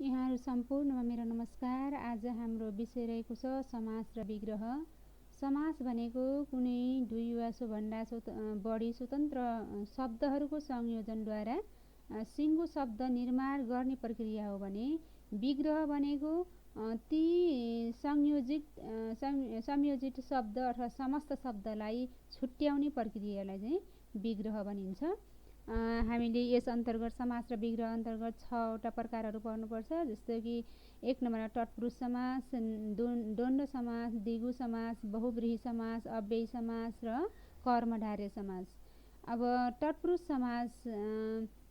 यहाँहरू सम्पूर्णमा मेरो नमस्कार। आज हाम्रो विषय रहेको छ समास र विग्रह। समास भनेको कुनै दुई वा सोभन्दा बढी स्वतन्त्र शब्दहरूको संयोजनद्वारा सिङ्गो शब्द निर्माण गर्ने प्रक्रिया हो भने विग्रह भनेको ती संयोजित शब्द अथवा समस्त शब्दलाई छुट्याउने प्रक्रियालाई चाहिँ विग्रह भनिन्छ। हामीले यस अन्तर्गत समास र विग्रह अन्तर्गत 6वटा प्रकारहरू पढ्नुपर्छ। जस्तो कि 1 नम्बरमा तत्पुरुष समास, द्वन्द्व समास, द्विगु समास, बहुव्रीहि समास, अव्ययी समास र कर्मधारय समास। अब तत्पुरुष समास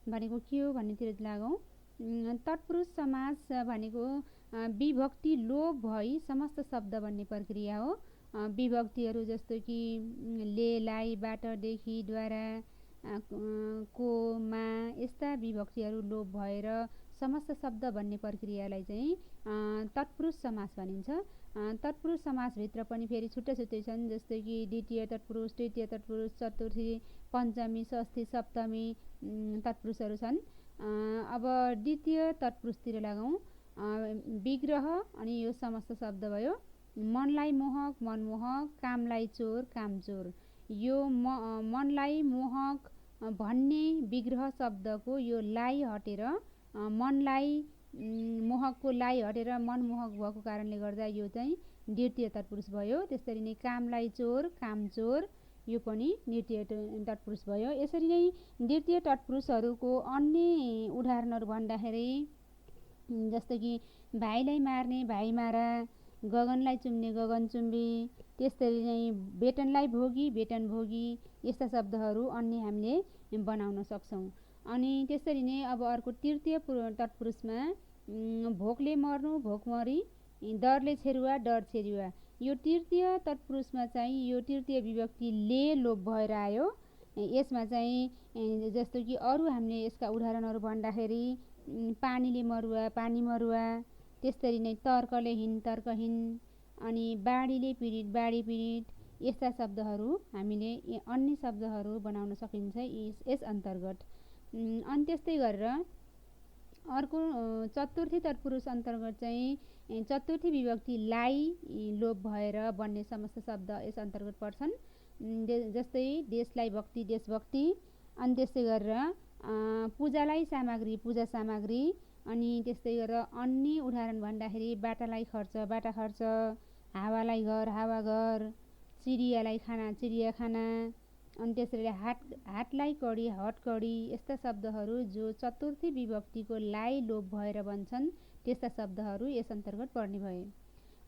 भनेको के हो भन्नेतिर लागौँ। तत्पुरुष समास भनेको विभक्ति लोप भई समस्त शब्द बन्ने प्रक्रिया हो। विभक्तिहरू जस्तो कि ले, लाई, बाट, देखि, द्वारा, को, मा यस्ता विभक्तिहरू लोप भएर समस्त शब्द बन्ने प्रक्रियालाई चाहिँ तत्पुरुष समास भनिन्छ। तत्पुरुष समासभित्र पनि फेरि छुट्टै छुट्टै छन्। जस्तै कि द्वितीय तत्पुरुष, तृतीय तत्पुरुष, चतुर्थी, पञ्चमी, षष्ठी, सप्तमी तत्पुरुषहरू छन्। अब द्वितीय तत्पुरुषतिर लागौँ। विग्रह अनि यो समस्त शब्द भयो। मनलाई मोहक, मनमोहक, कामलाई चोर, कामचोर। यो मनलाई मोहक भन्ने विग्रह शब्दको यो लाई हटेर मनलाई मोहकको लाई हटेर मनमोहक भएको कारणले गर्दा यो चाहिँ द्वितीय तत्पुरुष भयो। त्यसरी नै कामलाई चोर, कामचोर यो पनि द्वितीय तत्पुरुष भयो। यसरी नै द्वितीय तत्पुरुषहरूको अन्य उदाहरणहरू भन्दाखेरि जस्तो कि भाइलाई मार्ने भाइमारा, गगनलाई चुम्ने गगनचुम्बी, त्यसरी नै बेटनलाई भोगी, बेटन भोगी यस्ता शब्दहरू अन्य हामीले बनाउन सक्छौँ। अनि त्यसरी नै अब अर्को तृतीय तत्पुरुषमा भोकले मर्नु, भोकमरी, डरले छेरुवा, डर छेरुवा। यो तृतीय तत्पुरुषमा चाहिँ यो तृतीय विभक्ति ले लोप भएर आयो। यसमा चाहिँ जस्तो कि अरू हामीले यसका उदाहरणहरू भन्दाखेरि पानीले मरुवा, पानी मरुवा, त्यसरी नै तर्कले हिँड, तर्कहीन, अनि बाढीले पीडित, बाढी पीडित यस्ता शब्दहरू हामीले अन्य शब्दहरू बनाउन सकिन्छ यस अन्तर्गत। अनि त्यस्तै गरेर अर्को चतुर्थी तत्पुरुष अन्तर्गत चाहिँ चतुर्थी विभक्ति लाई लोप भएर बन्ने समस्त शब्द यस अन्तर्गत पर्छन्। जस्तै देशलाई भक्ति, देशभक्ति। अनि त्यस्तै गरेर पूजालाई सामग्री, पूजा सामग्री। अनि त्यस्तै गरेर अन्य उदाहरण भन्दाखेरि बाटालाई खर्च, बाटा खर्च, हावालाई घर, हावा घर, चिडियालाई खाना, चिडिया खाना। अनि त्यसरी हाटलाई कडी, हट कडी यस्ता शब्दहरू जो चतुर्थी विभक्तिको लाई लोप भएर बन्छन् त्यस्ता शब्दहरू यस अन्तर्गत पर्ने भए।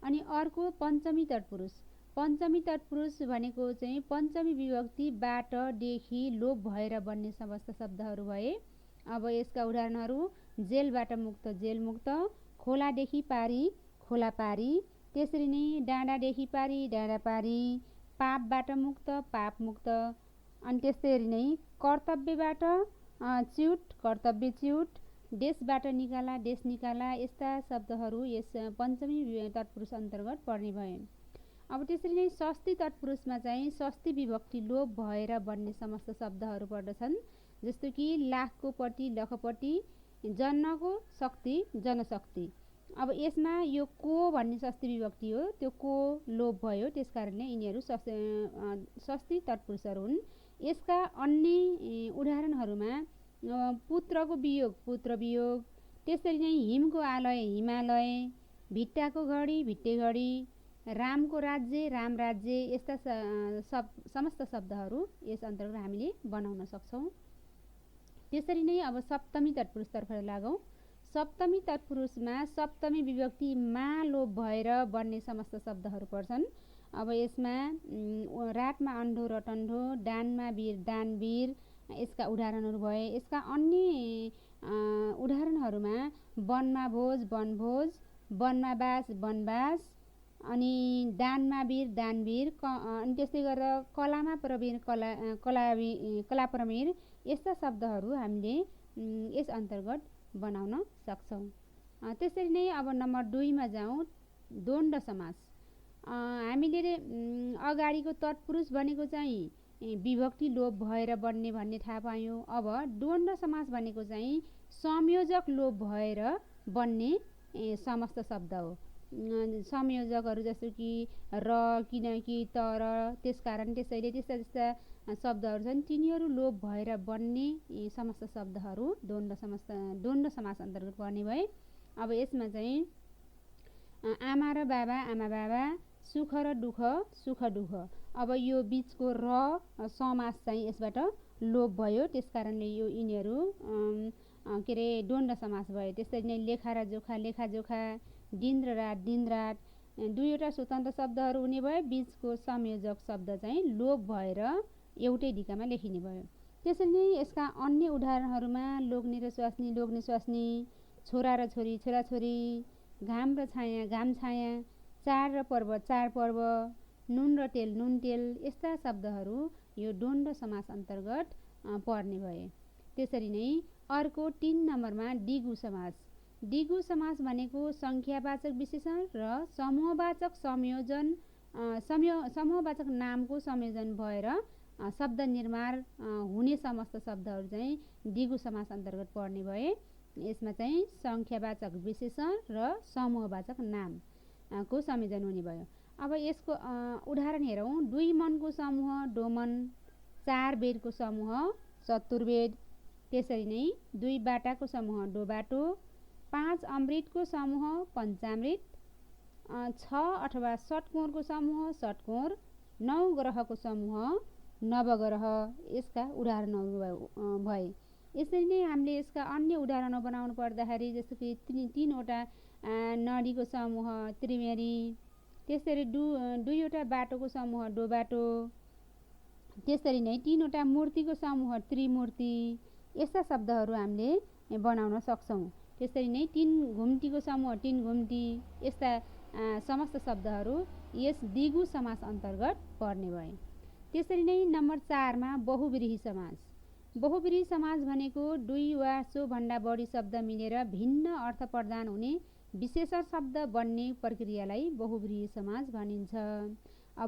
अनि अर्को पञ्चमी तत्पुरुष। पञ्चमी तत्पुरुष भनेको चाहिँ पञ्चमी विभक्ति बाट, देखि लोप भएर बन्ने समस्त शब्दहरू भए। अब यसका उदाहरणहरू जेलबाट मुक्त, जेल मुक्त, खोलादेखि पारी, खोला पारी, त्यसरी नै डाँडादेखि पारी, डाँडा पारी, पापबाट मुक्त, पाप मुक्त। अनि त्यसरी नै कर्तव्यबाट च्युत, कर्तव्य च्युत, देशबाट निकाला, देश निकाला यस्ता शब्दहरू यस पञ्चमी तत्पुरुष अन्तर्गत पर्ने भए। अब त्यसरी नै षष्ठी तत्पुरुषमा चाहिँ षष्ठी विभक्ति लोप भएर बन्ने समस्त शब्दहरू पर्दछन्। जस्तो कि लाखको पट्टि, लखपट्टि, जन्नको शक्ति, जनशक्ति। अब यसमा यो को भन्ने षष्ठी विभक्ति हो, त्यो को लोप भयो, त्यस कारणले यिनीहरू षष्ठी तत्पुरुषहरू हुन्। यसका अन्य उदाहरणहरूमा पुत्रको वियोग, पुत्र वियोग, त्यसरी नै हिमको आलय, हिमालय, भिट्टाको घडी, भिट्टे घडी, रामको राज्य, राम राज्य यस्ता समस्त शब्दहरू यस अन्तर्गत हामीले बनाउन सक्छौँ। त्यसरी नै अब सप्तमी तत्पुरुषतर्फ लागौँ। सप्तमी तत्पुरुषमा सप्तमी विभक्ति मा लोप भएर बन्ने समस्त शब्दहरू पर्छन्। अब यसमा रातमा अन्धो, रटन्धो, दानमा वीर, दानवीर यसका उदाहरणहरू भए। यसका अन्य उदाहरणहरूमा वनमा भोज, वनभोज, वनमा बास, वनबास, अनि दानमा वीर, दानवीर, अनि त्यस्तै गरेर कलामा प्रवीण, कला प्रवीण यस्ता शब्दहरू हामीले यस अन्तर्गत बनाउन सक्छौँ। त्यसरी नै अब नम्बर 2मा जाउँ, द्वन्द्व समास। हामीले अगाडिको तत्पुरुष भनेको चाहिँ विभक्ति लोप भएर बन्ने भन्ने थाहा पायौँ। अब द्वन्द्व समास भनेको चाहिँ संयोजक लोप भएर बन्ने समस्त शब्द हो। संयोजकहरू जस्तो कि र, किनकि, तर, त्यसकारण, त्यसैले, त्यस्ता त्यस्ता शब्दहरू छन्, तिनीहरू लोप भएर बन्ने समस्त शब्दहरू द्वन्द्व समास अन्तर्गत पर्ने भए। अब यसमा चाहिँ आमा र बाबा, आमा बाबा, सुख र दुःख, सुख दुःख। अब यो बिचको र समास चाहिँ यसबाट लोप भयो, त्यसकारणले यो यिनीहरू के अरे द्वन्द्व समास भयो। त्यसरी नै लेखा र जोखा, लेखा जोखा, दिन र रात, दिन रात, दुईवटा स्वतन्त्र शब्दहरू हुने भए बिचको संयोजक शब्द चाहिँ लोप भएर एउटै ढिकामा लेखिने भयो। त्यसरी नै यसका अन्य उदाहरणहरूमा लोग्ने र स्वास्नी, लोग्ने स्वास्नी, छोरा र छोरी, छोरा छोरी, घाम र छाया, घाम छाया, चाड र पर्व, चाड पर्व, नुन र तेल, नुन तेल, यस्ता शब्दहरू यो द्वन्द्व समास अन्तर्गत पर्ने भए। त्यसरी नै अर्को 3 नम्बरमा दिगु समास। दिगु समास भनेको संख्यावाचक विशेषण र समूहवाचक संयोजन समूहवाचक नामको संयोजन भएर शब्द निर्माण हुने समस्त शब्दहरू चाहिँ दिगु समास अन्तर्गत पर्ने भए। यसमा चाहिँ संख्यावाचक विशेषण र समूहवाचक नामको संयोजन हुने भयो। अब यसको उदाहरण हेरौँ। 2 मनको समूह डोमन, 4 बेडको समूह चतुर्वेद, त्यसरी नै 2 बाटाको समूह डोबाटो, 5 अमृतको समूह पञ्चामृत, 6 अथवा षट्कोणको समूह षट्कोण, 9 ग्रहको समूह नवग्रह, यसका उदाहरणहरू भए। यसरी नै हामीले यसका अन्य उदाहरणहरू बनाउनु पर्दाखेरि जस्तो कि 3वटा नदीको समूह त्रिवेणी, त्यसरी 2वटा बाटोको समूह डोबाटो, त्यसरी नै 3वटा मूर्तिको समूह त्रिमूर्ति, यस्ता शब्दहरू हामीले बनाउन सक्छौँ। त्यसरी नै 3 घुम्टीको समूह 3 घुम्टी, यस्ता समस्त शब्दहरू यस दिगु समास अन्तर्गत पर्ने भए। त्यसरी नै नम्बर 4 मा बहुव्रीहि समास। बहुव्रीहि समास भनेको 2 वा सोभन्दा बढी शब्द मिलेर भिन्न अर्थ प्रदान हुने विशेषण शब्द बन्ने प्रक्रियालाई बहुव्रीहि समास भनिन्छ।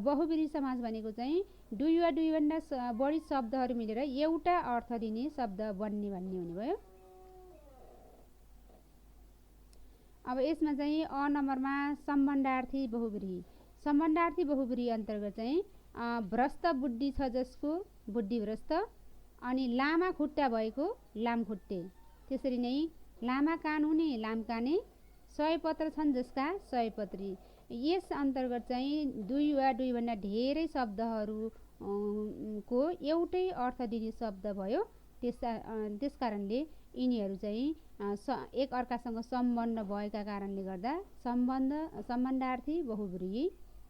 बहुव्रीहि समास भनेको चाहिँ 2 वा 2 भन्दा बढी शब्दहरू मिलेर एउटा अर्थ दिने शब्द बन्ने भन्ने हुने भयो। अब यसमा चाहिँ अ नम्बरमा सम्बन्धार्थी बहुव्रीहि। सम्बन्धार्थी बहुव्रीहि अन्तर्गत चाहिँ भ्रष्ट बुद्धि छ जसको बुद्धि भ्रष्ट, अनि लामा खुट्टा भएको लामखुट्टे, त्यसरी नै लामा कान हुने लामकाने, सयपत्र छन् जसका सयपत्री। यस अन्तर्गत चाहिँ 2 वा 2 भन्दा धेरै शब्दहरू को एउटै अर्थ दिने शब्द भयो। त्यसकारणले यिनीहरू चाहिँ एक अर्कासँग सम्बन्ध भएका कारणले गर्दा सम्बन्धार्थी बहुव्रीहि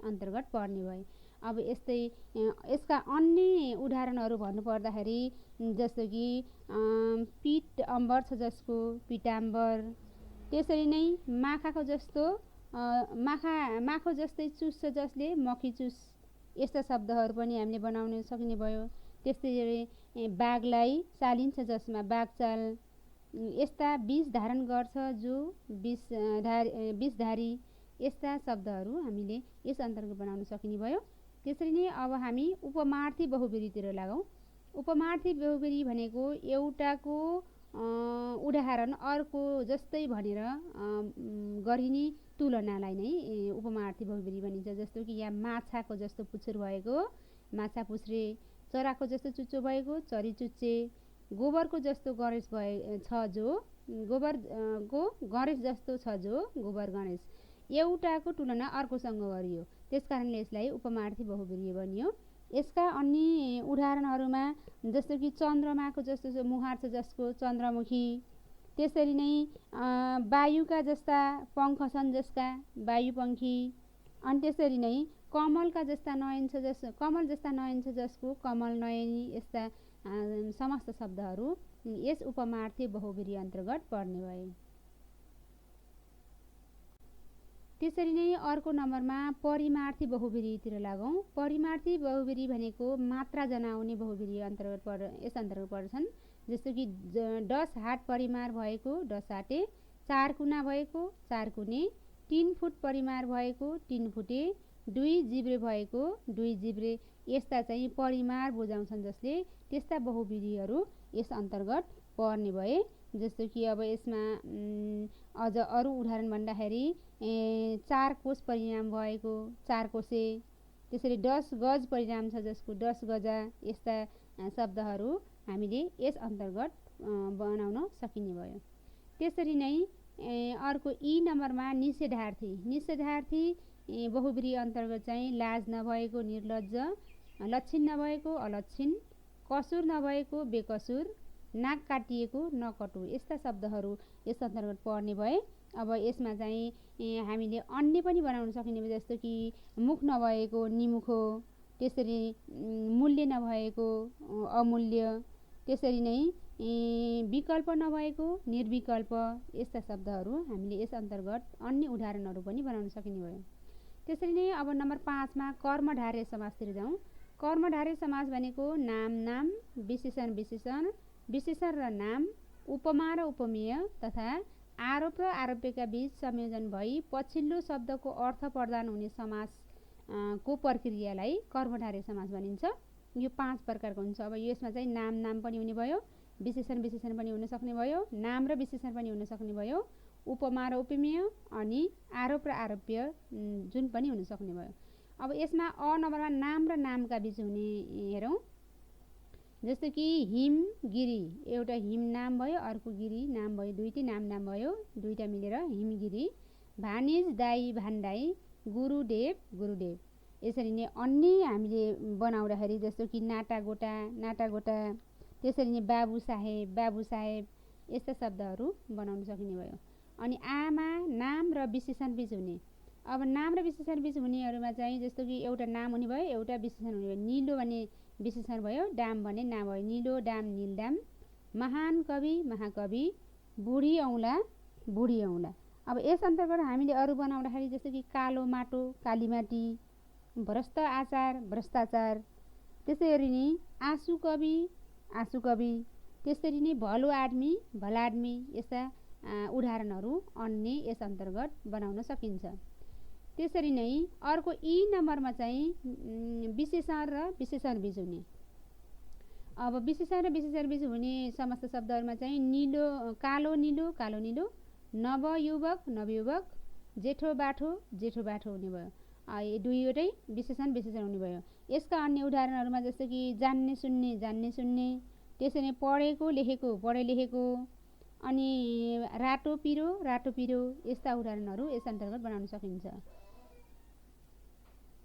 अन्तर्गत पर्ने भए। अब यस्तै यसका अन्य उदाहरणहरू भन्नुपर्दाखेरि जस्तो कि पीठ अम्बर छ जसको पीताम्बर, त्यसरी नै माखाको जस्तो माखो जस्तै चुस छ जसले मखी चुस, यस्ता शब्दहरू पनि हामीले बनाउन सकिने भयो। त्यसरी बाघलाई चालिन्छ जसमा बाघचाल, यस्ता विष धारण गर्छ जो विषधारी, यस्ता शब्दहरू हामीले यस अन्तर्गत बनाउन सकिने भयो। त्यसरी नै अब हामी उपमार्थी बहुव्रीहितिर लागौँ। उपमार्थी बहुव्रीहि भनेको एउटाको उदाहरण अर्को जस्तै भनेर गरिने तुलनालाई नै उपमार्थी बहुव्रीहि भनिन्छ। जस्तो कि यहाँ माछाको जस्तो पुच्छर भएको माछा पुच्छ्रे, चराको जस्तो चुच्चो भएको चरी चुच्चे, गोबरको जस्तो गणेश छ जो गोबरको गणेश जस्तो छ जो गोबर गणेश, एउटाको तुलना अर्कोसँग गरियो, त्यसकारणले यसलाई उपमार्थी बहुव्रीहि भनियो। यसका अन्य उदाहरणहरूमा जस्तो कि चन्द्रमाको जस्तो मुहार छ जसको चन्द्रमुखी, त्यसरी नै वायुका जस्ता पङ्ख छन् जसका वायुपङ्खी, अनि त्यसरी नै कमलका जस्ता नयन छ कमल जस्ता नयन छ जसको कमल नयनी, यस्ता समस्त शब्दहरू यस उपमार्थी बहुव्रीहि अन्तर्गत पर्ने भए। त्यसरी नै अर्को नम्बरमा परिमार्थी बहुव्रीहितिर लागौँ। परिमार्थी बहुव्रीहि भनेको मात्रा जनाउने बहुव्रीहि यस अन्तर्गत पर्छन्। जस्तो कि 10 हात परिमार भएको 10 हाते, 4 कुना भएको 4 कुने, 3 फुट परिमार भएको 3 फुटे, 2 जिब्रे भएको 2 जिब्रे, यस्ता चाहिँ परिमार बुझाउँछन् जसले त्यस्ता बहुव्रीहिहरू यस अन्तर्गत पर्ने भए। जस्तो कि अब यसमा अझ अरू उदाहरण भन्दाखेरि 4 कोस परिणाम भएको 4 कोसे, त्यसरी 10 गज परिणाम छ जसको 10 गजा, यस्ता शब्दहरू हामीले यस अन्तर्गत बनाउन सकिने भयो। त्यसरी नै अर्को ई नम्बरमा निषेधार्थी बहुब्रीहि अन्तर्गत चाहिँ लाज नभएको निर्लज्ज, लक्षण नभएको अलक्षण, कसुर नभएको बेकसुर, नाक काटिएको नकटु, यस्ता शब्दहरू यस अन्तर्गत पर्ने भए। अब यसमा चाहिँ हामीले अन्य पनि बनाउन सकिने भयो, जस्तो कि मुख नभएको निमुखो, त्यसरी मूल्य नभएको अमूल्य, त्यसरी नै विकल्प नभएको निर्विकल्प, यस्ता शब्दहरू हामीले यस अन्तर्गत अन्य उदाहरणहरू पनि बनाउन सकिने भयो। त्यसरी नै अब नम्बर 5 मा कर्मधारय समासतिर जाउँ। कर्मधारय समास भनेको नाम, विशेषण विशेषण र नाम, उपमा र उपमेय तथा आरोप र आरोप्यका बीच संयोजन भई पछिल्लो शब्दको अर्थ प्रदान हुने समास को प्रक्रियालाई कर्मधारय समास भनिन्छ। यो 5 प्रकारको हुन्छ। अब यसमा चाहिँ नाम पनि हुने भयो, विशेषण पनि हुन सक्ने भयो, नाम र विशेषण पनि हुन सक्ने भयो, उपमा र उपमेय अनि आरोप र आरोप्य जुन पनि हुन सक्ने भयो। अब यसमा अ नम्बरमा नाम र नामका बीच हुने हेरौँ। जस्तो कि हिम गिरी, एउटा हिम नाम भयो, अर्को गिरी नाम भयो, दुईटै नाम भयो, दुईटा मिलेर हिमगिरी। भानिज दाई भान्दाई, गुरुदेव। यसरी नै अन्य हामीले बनाउँदाखेरि जस्तो कि नाटा गोटा, त्यसरी नै बाबु साहेब, यस्ता शब्दहरू बनाउन सकिने भयो। अनि आमा नाम र विशेषण बीच हुने। अब नाम र विशेषण बीच हुनेहरूमा चाहिँ जस्तो कि एउटा नाम हुने भयो, एउटा विशेषण हुने भयो। निलो भने विशेषण भयो, डाम भने नाम भयो। निलो डाम नीलडाम, महान कवि महाकवि, बुढी औँला। अब यस अन्तर्गत हामीले अरू बनाउँदाखेरि जस्तो कि कालो माटो कालीमाटी, भ्रष्ट आचार भ्रष्टाचार, त्यसरी नै आँसु कवि, त्यसरी नै भलो आदमी भलादमी, यस्ता उदाहरणहरू अन्य यस अन्तर्गत बनाउन सकिन्छ। त्यसरी नै अर्को ई नम्बरमा चाहिँ विशेषण र विशेषण बीच हुने। अब विशेषण र विशेषण बीच हुने समस्त शब्दहरूमा चाहिँ कालो निलो, नवयुवक नवयुवक, जेठो बाठो हुने भयो। यो दुईवटै विशेषण हुने भयो। यसका अन्य उदाहरणहरूमा जस्तो कि जान्ने सुन्ने, त्यसरी नै पढेको लेखेको, अनि रातो पिरो, यस्ता उदाहरणहरू यस अन्तर्गत बनाउन सकिन्छ।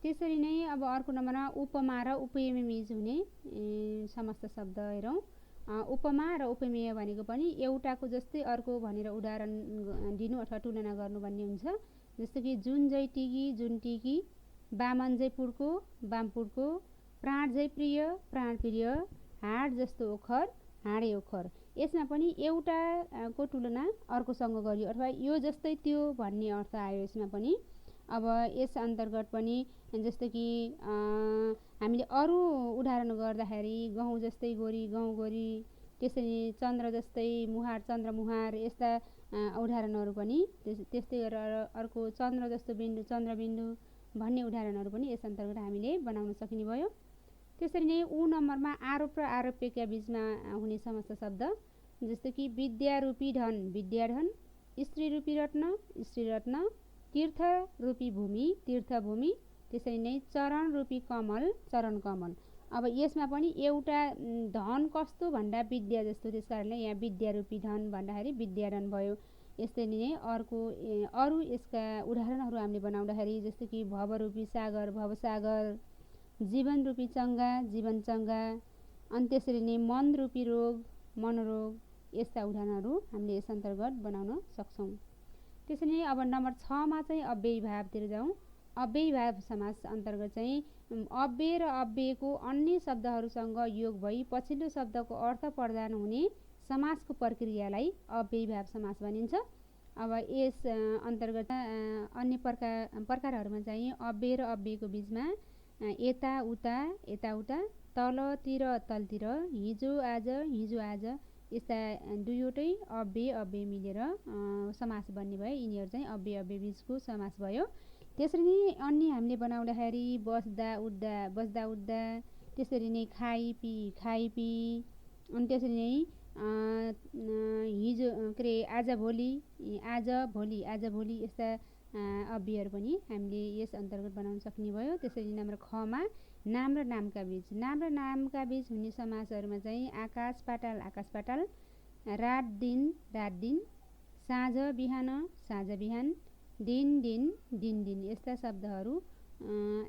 त्यसरी नै अब अर्को नम्बरमा उपमा र उपमेय बीच हुने समस्त शब्द हेरौँ। उपमा र उपमेय भनेको पनि एउटाको जस्तै अर्को भनेर उदाहरण दिनु अथवा तुलना गर्नु भन्ने हुन्छ। जस्तो कि जुन जै टिकी जुन टिकी, बामन जै पुड्को बाम पुड्को, प्राण जै प्रिय, हाड जस्तो ओखर हाडे ओखर। यसमा पनि एउटाको तुलना अर्कोसँग गरियो अथवा यो जस्तै त्यो भन्ने अर्थ आयो यसमा पनि। अब यस अन्तर्गत पनि जस्तो कि हामीले अरू उदाहरण गर्दाखेरि गहुँ जस्तै गहुँ गोरी, त्यसरी चन्द्र जस्तै मुहार चन्द्र मुहार, यस्ता उदाहरणहरू पनि त्यस्तै गरेर अर्को चन्द्र जस्तो बिन्दु चन्द्रबिन्दु भन्ने उदाहरणहरू पनि यस अन्तर्गत हामीले बनाउन सकिने भयो। त्यसरी नै ऊ नम्बरमा आरोप र आरोप्यका बीचमा हुने समस्त शब्द जस्तो कि विद्यारूपी धन विद्याधन, स्त्री रूपी रत्न, तीर्थ रूपी भूमि तीर्थभूमि, त्यसरी नै चरण रूपी कमल चरण कमल। अब यसमा पनि एउटा धन कस्तो भन्दा विद्या जस्तो, त्यस कारणले यहाँ विद्यारूपी धन भन्दाखेरि विद्याधन भयो। यस्तै नै अरू यसका उदाहरणहरू हामीले बनाउँदाखेरि जस्तो कि भवरूपी सागर भवसागर, जीवन रूपी चङ्गा जीवन चङ्गा, अनि त्यसरी नै मन रूपी रोग मनोरोग, यस्ता उदाहरणहरू हामीले यस अन्तर्गत बनाउन सक्छौँ। त्यसरी नै अब नम्बर 6 मा चाहिँ अव्ययी भावतिर जाउँ। अव्ययी भाव समास अन्तर्गत चाहिँ अव्यय र अव्ययको अन्य शब्दहरूसँग योग भई पछिल्लो शब्दको अर्थ प्रदान हुने समासको प्रक्रियालाई अव्ययी भाव समास भनिन्छ। अब यस अन्तर्गत अन्य प्रकारहरूमा चाहिँ अव्यय र अव्ययको बीचमा यताउता, तलतिर तलतिर, हिजो आज, यस्ता दुईवटै अव्यय मिलेर समास बन्ने भए यिनीहरू चाहिँ अव्यय बीचको समास भयो। त्यसरी नै अन्य हामीले बनाउँदाखेरि बस्दा उठ्दा, त्यसरी नै खाई पी, अनि त्यसरी नै हिजो के अरे आज भोलि यस्ता अव्ययहरू पनि हामीले यस अन्तर्गत बनाउन सक्ने भयो। त्यसरी नम्बर खमा नाम र नामका बीच हुने समासहरूमा चाहिँ आकाश पाताल, रात दिन, साँझ बिहान, दिन यस्ता शब्दहरू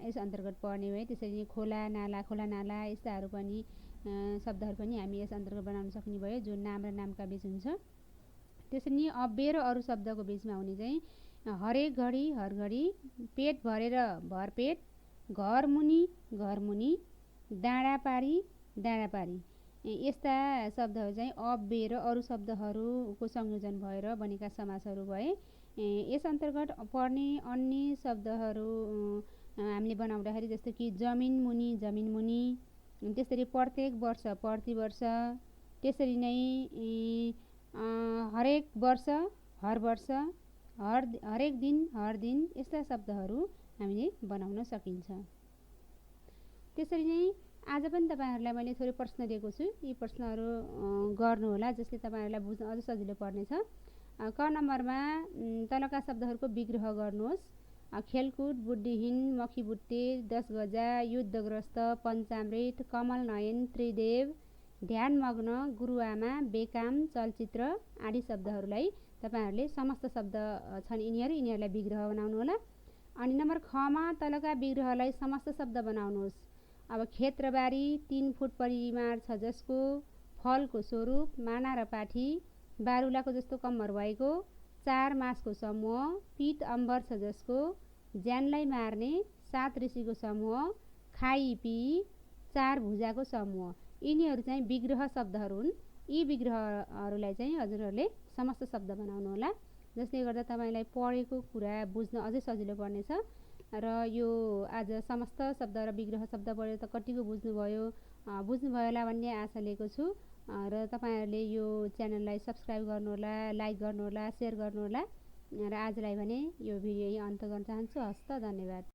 यस अन्तर्गत पर्ने भए। त्यसरी नै खोला नाला यस्ताहरू पनि शब्दहरू पनि हामी यस अन्तर्गत बनाउन सक्ने भयो, जो नाम र नामका बीच हुन्छ। त्यसरी नै अव्यय र अरू शब्दको बीचमा हुने चाहिँ हरेक घडी, हर घडी, पेट भरेर भरपेट, घर मुनि, डाँडा पारी यस्ता शब्दहरू चाहिँ अव्यय र अरू शब्दहरूको संयोजन भएर बनेका समासहरू भए। यस अन्तर्गत पर्ने अन्य शब्दहरू हामीले बनाउँदाखेरि जस्तो कि जमिन मुनि, त्यसरी प्रत्येक वर्ष प्रतिवर्ष, त्यसरी नै हरेक वर्ष हर वर्ष, हरेक दिन हर दिन यस्ता शब्दहरू हामीले बनाउन सकिन्छ। त्यसरी नै आज पनि तपाईहरुलाई मैले थोरै प्रश्न दिएको छु। यी प्रश्नहरू गर्नुहोला, जसले तपाईहरुलाई बुझ्न अझ सजिलो पर्नेछ। क नम्बरमा तलका शब्दहरूको विग्रह गर्नुहोस्। खेलकुद, बुद्धिहीन, मखीबुट्टे, 10 गजा, युद्धग्रस्त, पञ्चामृत, कमल नयन, त्रिदेव, ध्यानमग्न, गुरुआमा, बेकाम, चलचित्र आदि शब्दहरूलाई तपाईहरुले समस्त शब्द छन् यिनीहरूलाई विग्रह बनाउनुहोला। अनि नम्बर खमा तलका विग्रहलाई समस्त शब्द बनाउनुहोस्। अब क्षेत्रबारी 3 फुट परिमाण छ जसको, फलको स्वरूप माना र पाठी, बारुलाको जस्तो कम्मर भएको, 4 मासको समूह, पीत अम्बर छ जसको, ज्यानलाई मार्ने 7 ऋषिको समूह, खाई पिई 4 भुजाको समूह, यिनीहरू चाहिँ विग्रह शब्दहरू हुन्। यी विग्रहहरूलाई चाहिँ हजुरहरूले समस्त शब्द बनाउनुहोला, जसले गर्दा तपाईलाई पढेको कुरा बुझ्न अझै सजिलो पर्नेछ। र यो आज समस्त शब्द र विग्रह शब्द पढेर त कतिको बुझ्नुभयो होला भन्ने आशा लिएको छु। र तपाईहरुले यो च्यानललाई सब्स्क्राइब गर्नुहोला, लाइक गर्नुहोला, शेयर गर्नुहोला। र आजलाई भने यो भिडियो यही अन्त्य गर्न चाहन्छु। हस्त, धन्यवाद।